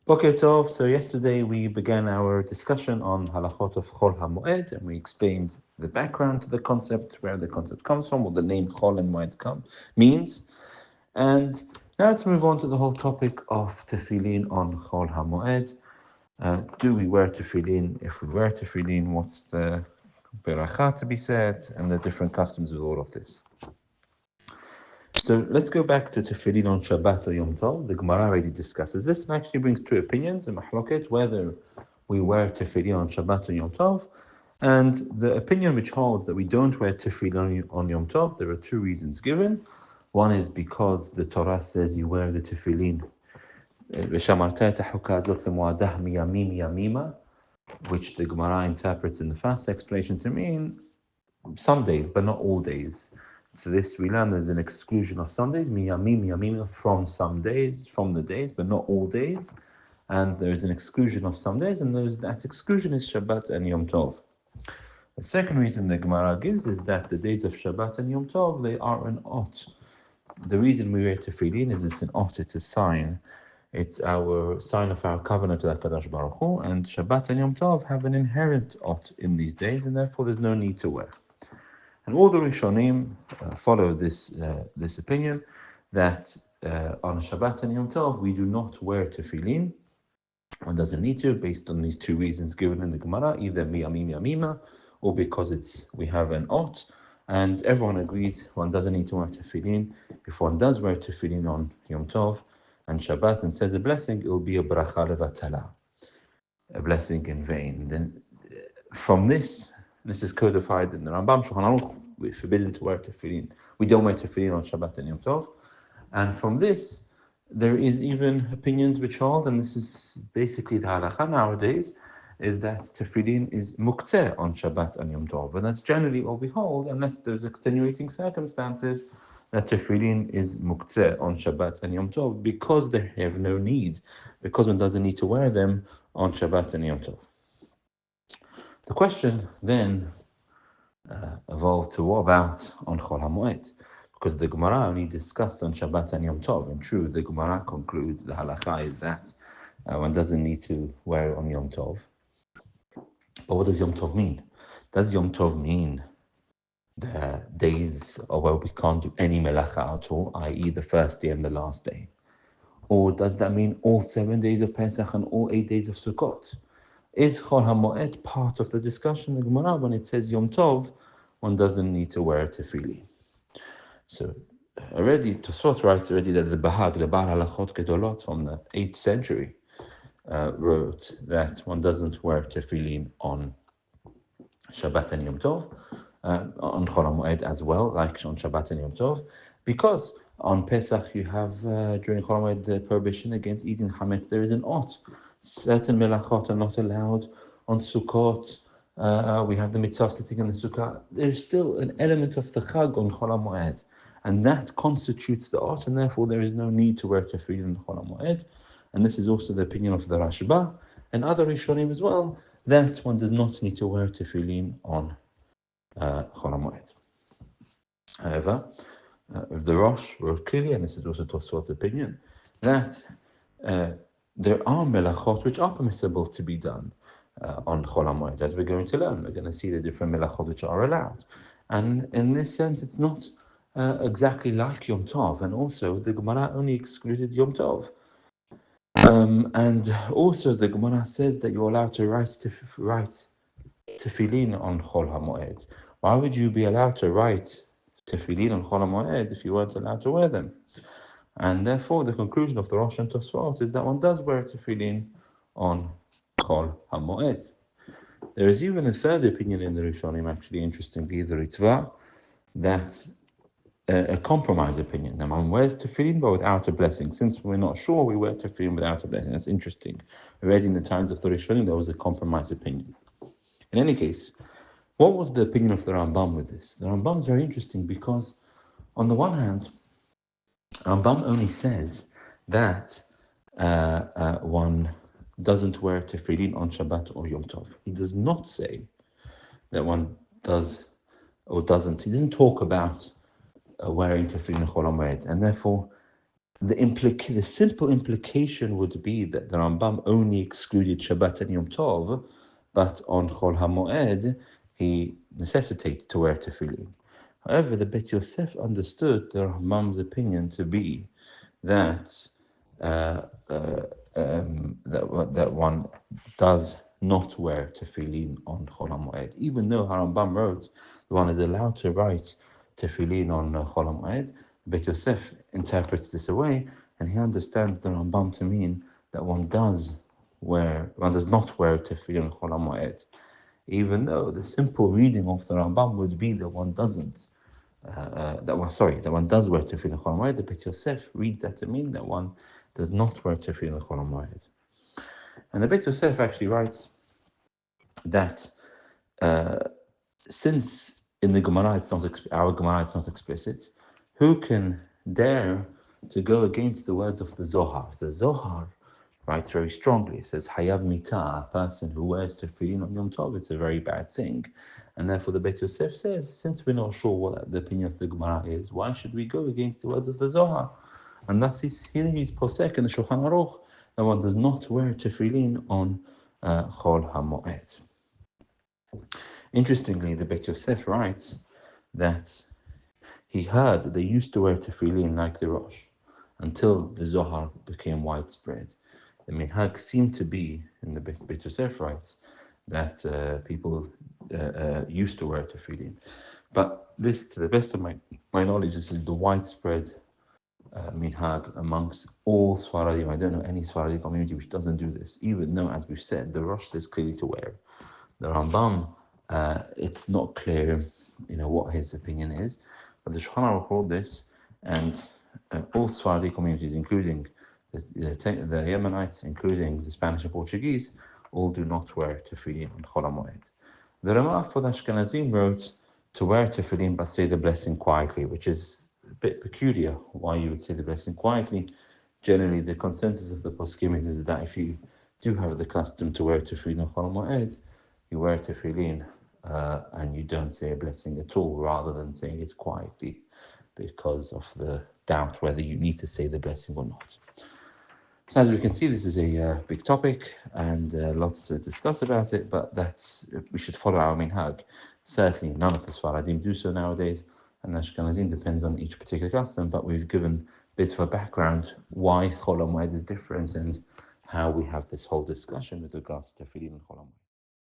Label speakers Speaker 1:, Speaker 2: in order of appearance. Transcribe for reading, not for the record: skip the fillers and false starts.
Speaker 1: Boker Tov. So yesterday we began our discussion on halachot of Hol HaMoed, and we explained the background to the concept, where the concept comes from, what the name Hol and Moed means. And now let's move on to the whole topic of Tefillin on Hol HaMoed. Do we wear Tefillin? If we wear Tefillin, what's the beracha to be said, and the different customs with all of this. So let's go back to Tefillin on Shabbat or Yom Tov. The Gemara already discusses this and actually brings two opinions in Mahloket, whether we wear Tefillin on Shabbat or Yom Tov. And the opinion which holds that we don't wear Tefillin on Yom Tov, there are two reasons given. One is because the Torah says you wear the Tefillin, which the Gemara interprets in the first explanation to mean some days, but not all days. For this, we learn there's an exclusion of some days, miyamim, from some days, from the days, but not all days. And there is an exclusion of some days, and that exclusion is Shabbat and Yom Tov. The second reason the Gemara gives is that the days of Shabbat and Yom Tov, they are an ot. The reason we wear tefillin is it's an ot, it's a sign. It's our sign of our covenant to HaKadosh Baruch Hu, and Shabbat and Yom Tov have an inherent ot in these days, and therefore there's no need to wear. And all the Rishonim follow this opinion that on Shabbat and Yom Tov we do not wear tefillin. One doesn't need to, based on these two reasons given in the Gemara, either miyamima or because we have an ot, and everyone agrees one doesn't need to wear tefillin. If one does wear tefillin on Yom Tov and Shabbat and says a blessing, it will be a bracha levatala, a blessing in vain. Then from this is codified in the Rambam Shulchan Aruch. We're forbidden to wear tefillin. We don't wear tefillin on Shabbat and Yom Tov. And from this, there is even opinions which hold, and this is basically the halacha nowadays, is that tefillin is muktzeh on Shabbat and Yom Tov. And that's generally what we hold, unless there's extenuating circumstances, that tefillin is muktzeh on Shabbat and Yom Tov because they have no need, because one doesn't need to wear them on Shabbat and Yom Tov. The question then evolved to what about on Hol HaMoed? Because the Gemara only discussed on Shabbat and Yom Tov. And true, the Gemara concludes the halacha is that one doesn't need to wear it on Yom Tov. But what does Yom Tov mean? Does Yom Tov mean the days where we can't do any melacha at all, i.e. the first day and the last day? Or does that mean all 7 days of Pesach and all 8 days of Sukkot? Is Hol HaMoed part of the discussion in the Gemara when it says Yom Tov, one doesn't need to wear tefillin? So already, Tosfot writes already that the Bahag, the Bar Halachot Gedolot from the 8th century, wrote that one doesn't wear tefillin on Shabbat and Yom Tov, on Hol HaMoed as well, like on Shabbat and Yom Tov, because on Pesach you have, during Hol HaMoed, the prohibition against eating chametz. There is an ot. Certain melachot are not allowed. On Sukkot, we have the mitzvah of sitting in the sukkah. There's still an element of the chag on Hol HaMoed, and that constitutes the ot, and therefore there is no need to wear tefillin on Hol HaMoed. And this is also the opinion of the Rashba and other Rishonim as well, that one does not need to wear tefillin on Hol HaMoed. However, the Rosh wrote clearly, and this is also Tosfot's opinion, that there are melachot which are permissible to be done on Hol HaMoed, as we're going to learn. We're going to see the different melachot which are allowed. And in this sense, it's not exactly like Yom Tov, and also the Gemara only excluded Yom Tov. And also the Gemara says that you're allowed to write tefillin on Hol HaMoed. Why would you be allowed to write tefillin on Hol HaMoed if you weren't allowed to wear them? And therefore, the conclusion of the Rosh and Tosfot is that one does wear tefillin on Hol HaMoed. There is even a third opinion in the Rishonim, actually, interestingly, the Ritva, that a compromise opinion. That one wears tefillin but without a blessing. Since we're not sure, we wear tefillin without a blessing. That's interesting. Already in the times of the Rishonim, there was a compromise opinion. In any case, what was the opinion of the Rambam with this? The Rambam is very interesting because, on the one hand, Rambam only says that one doesn't wear tefillin on Shabbat or Yom Tov. He does not say that one does or doesn't. He doesn't talk about wearing tefillin on Hol HaMoed, and therefore the simple implication would be that the Rambam only excluded Shabbat and Yom Tov, but on Hol HaMoed, he necessitates to wear tefillin. However, the Bet Yosef understood the Rambam's opinion to be that that one does not wear tefillin on Hol HaMoed, even though Harambam wrote the one is allowed to write tefillin on Hol HaMoed. Bet Yosef interprets this away, and he understands the Rambam to mean that one does not wear tefillin on Hol HaMoed, even though the simple reading of the Rambam would be that one doesn't. That one does wear tefillin Chol HaMoed. The Bet Yosef reads that to mean that one does not wear tefillin Chol HaMoed. And the Bet Yosef actually writes that since in the Gemara our Gemara it's not explicit, who can dare to go against the words of the Zohar? The Zohar writes very strongly. It says, Hayav Mitah, a person who wears tefillin on Yom Tov, it's a very bad thing. And therefore the Bet Yosef says, since we're not sure what the opinion of the Gemara is, why should we go against the words of the Zohar? And thus he's posek in the Shulchan Aruch that one does not wear tefillin on Hol HaMoed. Interestingly, the Bet Yosef writes that he heard that they used to wear tefillin like the Rosh until the Zohar became widespread. The minhag seemed to be, in the Bet Yosef writes, that people used to wear tefillin. But this, to the best of my knowledge, this is the widespread minhag amongst all Sfaradim. I don't know any Sfaradi community which doesn't do this, even though, as we've said, the Rosh says clearly to wear. The Rambam, it's not clear, what his opinion is, but the Shulchan Aruch wrote this, and all Sfaradi communities, including the Yemenites, including the Spanish and Portuguese, all do not wear tefillin on Chol HaMoed. The Ramah for the Ashkenazim wrote to wear tefillin but say the blessing quietly, which is a bit peculiar why you would say the blessing quietly. Generally, the consensus of the poskim is that if you do have the custom to wear tefillin on Chol HaMoed, you wear tefillin and you don't say a blessing at all, rather than saying it quietly, because of the doubt whether you need to say the blessing or not. So as we can see, this is a big topic and lots to discuss about it, but we should follow our minhag. Certainly none of the Sfaradim do so nowadays, and Ashkenazim depends on each particular custom, but we've given bits of a background why Chol HaMoed is different and how we have this whole discussion with regards to tefillin and Chol HaMoed.